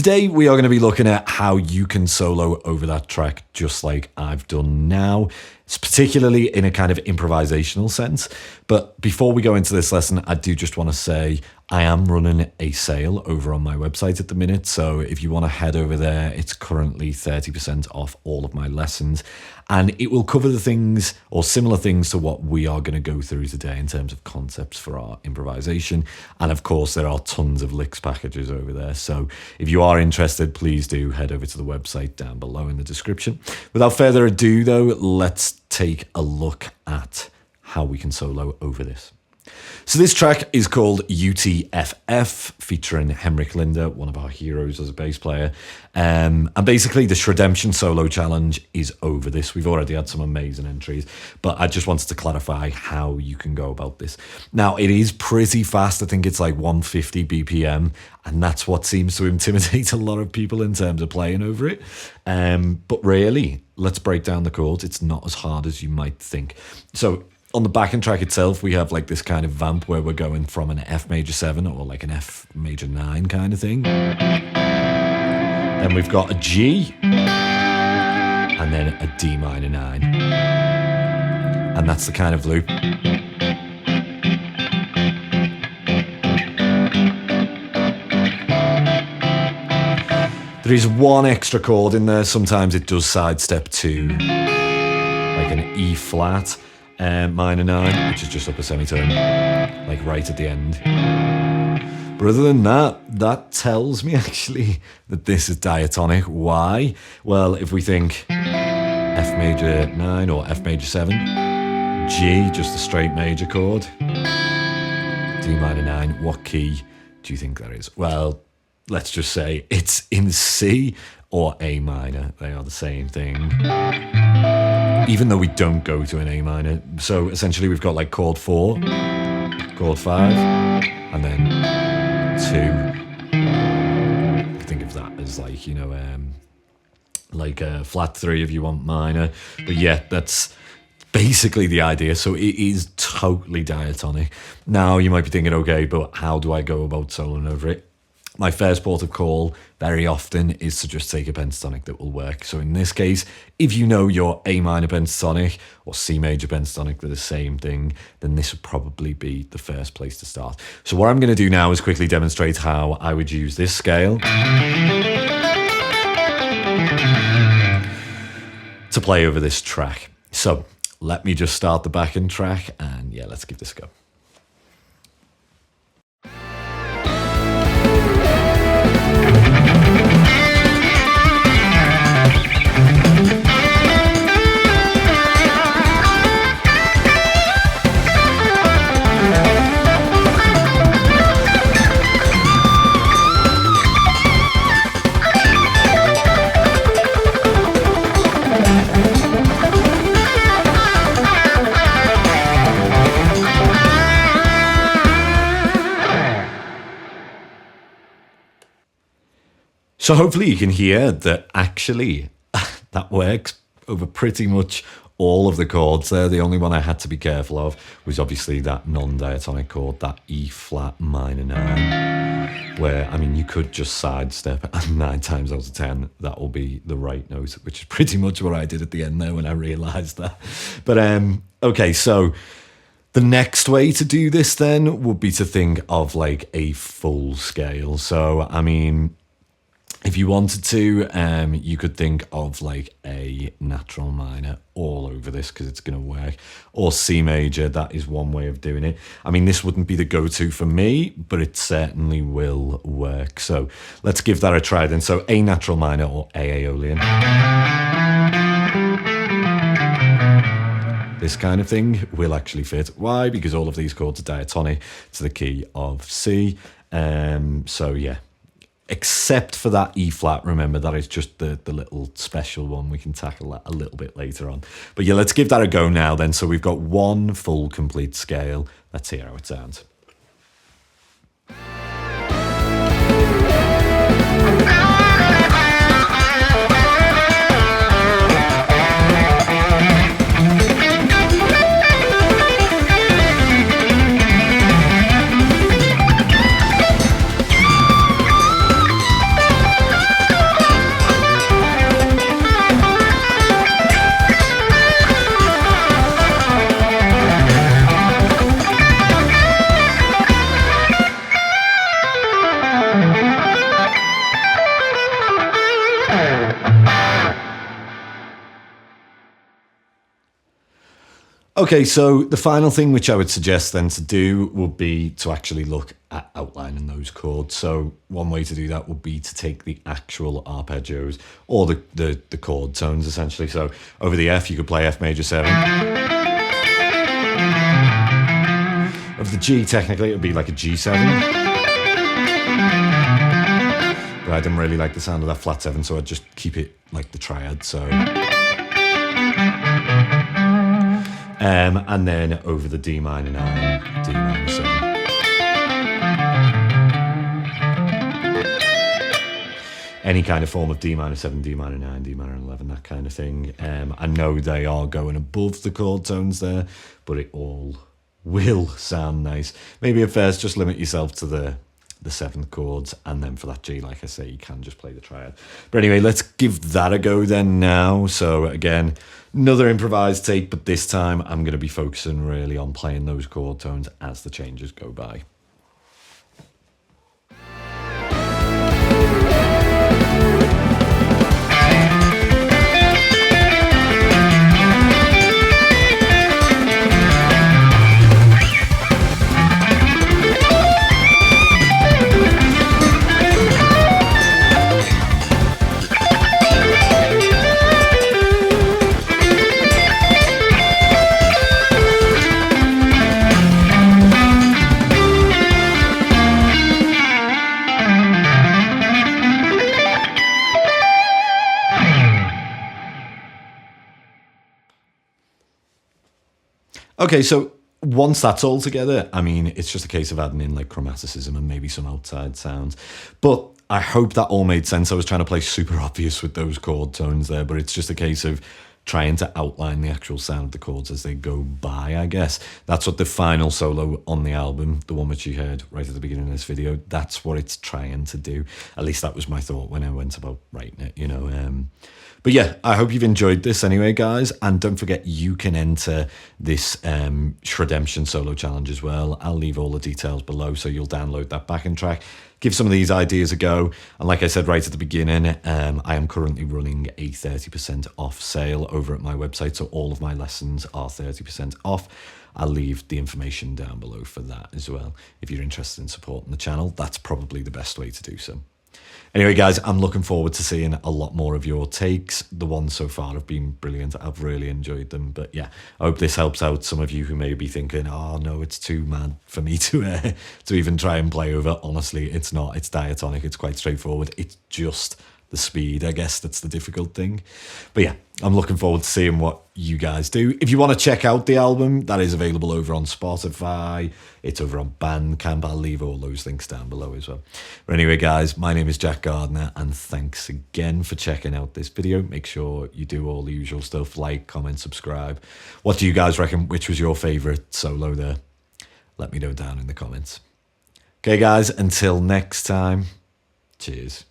Today we are going to be looking at how you can solo over that track just like I've done now. It's particularly in a kind of improvisational sense. But before we go into this lesson, I do just want to say I am running a sale over on my website at the minute. So if you want to head over there, it's currently 30% off all of my lessons. And it will cover the things or similar things to what we are going to go through today in terms of concepts for our improvisation. And of course, there are tons of licks packages over there. So if you are interested, please do head over to the website down below in the description. Without further ado, though, let's take a look at how we can solo over this. So this track is called U.T.F.F, featuring Henrik Linder, one of our heroes as a bass player. And basically the Shredemption Solo challenge is over this. We've already had some amazing entries, but I just wanted to clarify how you can go about this. Now, it is pretty fast. I think it's like 150 BPM, and that's what seems to intimidate a lot of people in terms of playing over it. But really, let's break down the chords. It's not as hard as you might think. So on the backing track itself, we have like this kind of vamp where we're going from an F major 7 or like an F major 9 kind of thing. Then we've got a G and then a D minor 9. And that's the kind of loop. There is one extra chord in there. Sometimes it does sidestep to like an E flat. Minor 9, which is just up a semitone, like right at the end. But other than that, that tells me actually that this is diatonic. Why? Well, if we think F major 9 or F major 7, G, just a straight major chord, D minor 9, what key do you think that is? Well, let's just say it's in C or A minor. They are the same thing, even though we don't go to an A minor. So essentially we've got like chord 4, chord 5, and then 2. Think of that as like, you know, like a flat 3 if you want minor. But yeah, that's basically the idea. So it is totally diatonic. Now you might be thinking, okay, but how do I go about soloing over it? My first port of call very often is to just take a pentatonic that will work. So in this case, if you know your A minor pentatonic or C major pentatonic, they're the same thing, then this would probably be the first place to start. So what I'm going to do now is quickly demonstrate how I would use this scale to play over this track. So let me just start the backing track and yeah, let's give this a go. So hopefully you can hear that actually that works over pretty much all of the chords there. The only one I had to be careful of was obviously that non-diatonic chord, that E flat minor 9, where, I mean, you could just sidestep and 9 times out of 10, that will be the right note, which is pretty much what I did at the end there when I realized that. But okay, so the next way to do this then would be to think of like a full scale. So, I mean, if you wanted to, you could think of like a natural minor all over this because it's going to work, or C major. That is one way of doing it. I mean, this wouldn't be the go-to for me, but it certainly will work. So let's give that a try then. So A natural minor or A Aeolian. This kind of thing will actually fit. Why? Because all of these chords are diatonic to the key of C. So yeah. Except for that E flat, remember that is just the little special one. We can tackle that a little bit later on. But yeah, let's give that a go now then. So we've got one full complete scale. Let's hear how it sounds. Okay, so the final thing which I would suggest then to do would be to actually look at outlining those chords. So one way to do that would be to take the actual arpeggios or the chord tones essentially. So over the F, you could play F major 7. Of the G, technically, it would be like a G7. But I didn't really like the sound of that flat 7, so I'd just keep it like the triad, so... and then over the D minor 9, D minor 7. Any kind of form of D minor 7, D minor 9, D minor 11, that kind of thing. I know they are going above the chord tones there, but it all will sound nice. Maybe at first just limit yourself to the 7th chords, and then for that G, like I say, you can just play the triad. But anyway, let's give that a go then now. So again, another improvised take, but this time I'm going to be focusing really on playing those chord tones as the changes go by. Okay, so once that's all together, I mean, it's just a case of adding in like chromaticism and maybe some outside sounds. But I hope that all made sense. I was trying to play super obvious with those chord tones there, but it's just a case of trying to outline the actual sound of the chords as they go by, I guess. That's what the final solo on the album, the one which you heard right at the beginning of this video, that's what it's trying to do. At least that was my thought when I went about writing it, you know. But yeah, I hope you've enjoyed this anyway, guys. And don't forget, you can enter this Shredemption Solo challenge as well. I'll leave all the details below, so you'll download that backing track. Give some of these ideas a go. And like I said right at the beginning, I am currently running a 30% off sale over at my website. So all of my lessons are 30% off. I'll leave the information down below for that as well. If you're interested in supporting the channel, that's probably the best way to do so. Anyway, guys, I'm looking forward to seeing a lot more of your takes. The ones so far have been brilliant. I've really enjoyed them. But yeah, I hope this helps out some of you who may be thinking, oh, no, it's too mad for me to even try and play over. Honestly, it's not. It's diatonic. It's quite straightforward. It's just the speed, I guess, that's the difficult thing. But yeah, I'm looking forward to seeing what you guys do. If you want to check out the album, that is available over on Spotify. It's over on Bandcamp. I'll leave all those links down below as well. But anyway, guys, my name is Jack Gardiner, and thanks again for checking out this video. Make sure you do all the usual stuff, like, comment, subscribe. What do you guys reckon? Which was your favorite solo there? Let me know down in the comments. Okay, guys, until next time, cheers.